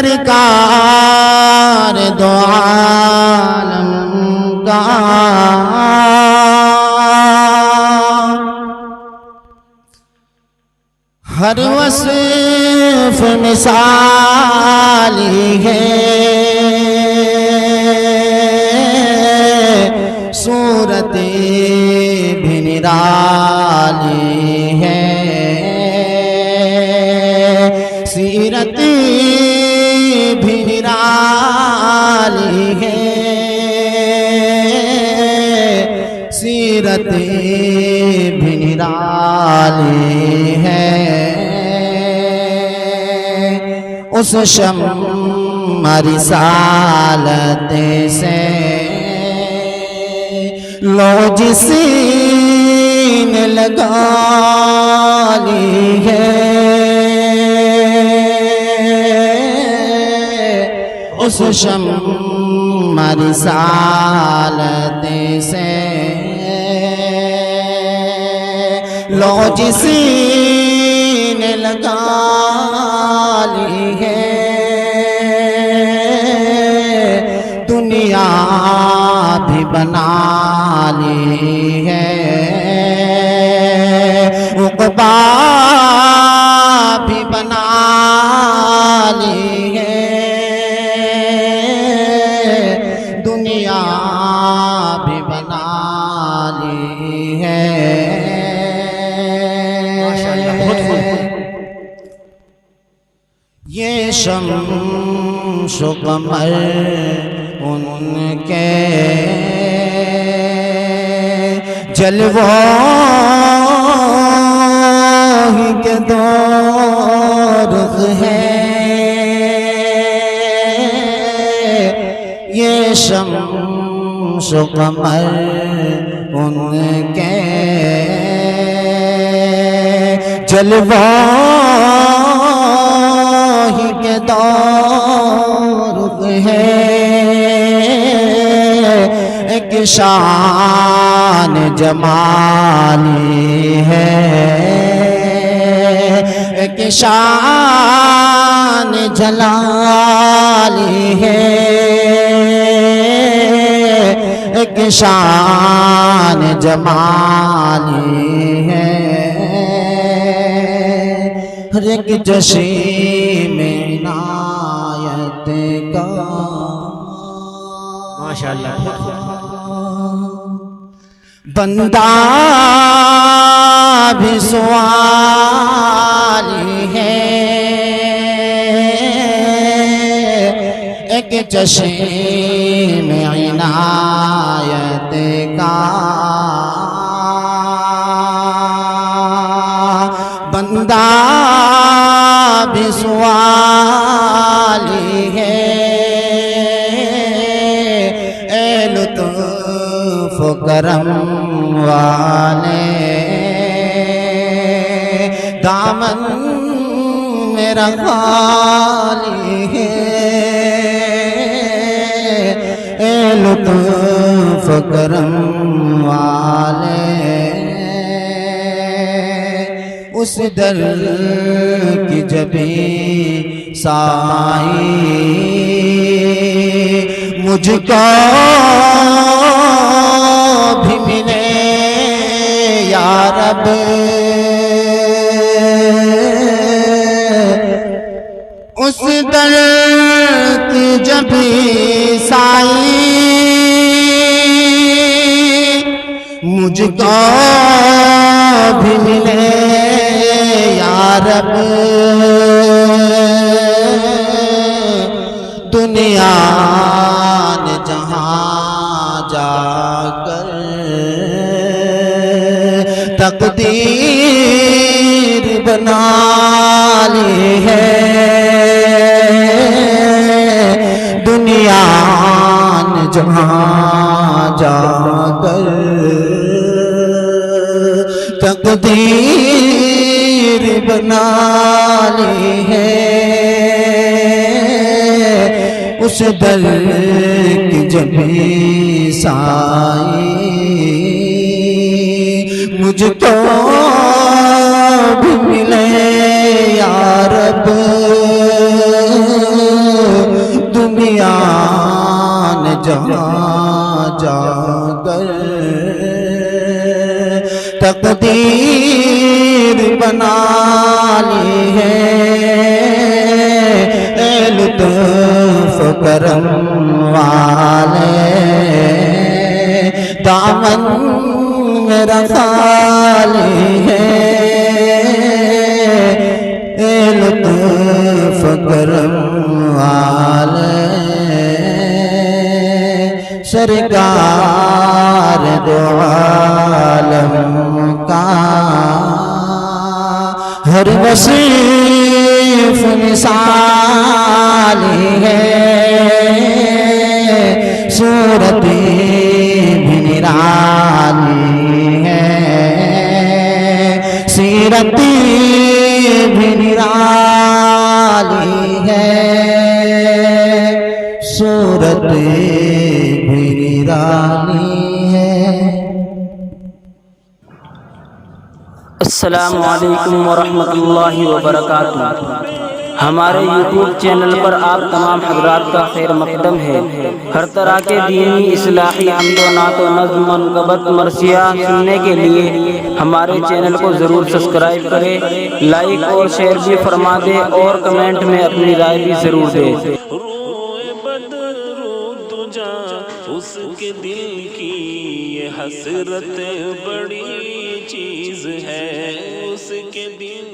सरकार दो आलम का हर वस्फ मिसाली है, सूरत भी निराली है, सीरत भी निराली है, सीरत भी निराली है। उस शम्म रिसालत से लो जिसने लगा ली है, उस शम्म रिसालत से लो जिसने लगा ली है, दुनिया भी बना ली है, उक़बा भी बना ली है, दुनिया भी बना ली है। ये शम्स व कमर उनके जलवों के दो रुख हैं, ये शम्स व कमर उनके जलवों के दो रुख हैं, एक शान जमाली है, एक शान जलाली है, एक शान जमाली है। हर एक जश्न में इनायत का माशाअल्लाह बंदा भी सवाली है, एक जश्न में इनायत का बंदा भी सवाली है, ए लुत्फ़ करम वाले दामन मेरा खाली है, ए लुत्फ़ करम वाले उस दर की जबी साई मुझको भी मिले या रब, उस दर की जबी साई मुझको भी मिले या रब, दुनिया ने जहाँ जाकर तकदीर बना ली है, दुनिया ने जहाँ जाकर तकदीर बना ली है, उस दर की जबी साई मुझको भी मिले या रब, जाकर तकदीर बना ली है। ए लुत्फ करम वाले दामन मेरा खाली है। ए लुत्फ करम वाले सरकार दो आलम का हर वसीफ मिसाली है। सूरत भी निराली है, सीरत भी निराली है, सूरत भी निराली है। अस्सलामु अलैकुम वरहमतुल्लाहि वबरकातुहू। हमारे YouTube चैनल पर आप तमाम हज़रात का खैर मकदम है। हर तरह के दीनी इस्लाही हम्दो नातो नज़्म मनक़बत मरसिया सुनने के लिए हमारे चैनल को ज़रूर सब्सक्राइब करें, लाइक और शेयर भी फरमा दें और कमेंट में अपनी राय भी ज़रूर दें। उसके दिल की ये हसरत बड़ी चीज़ है, उसके दिल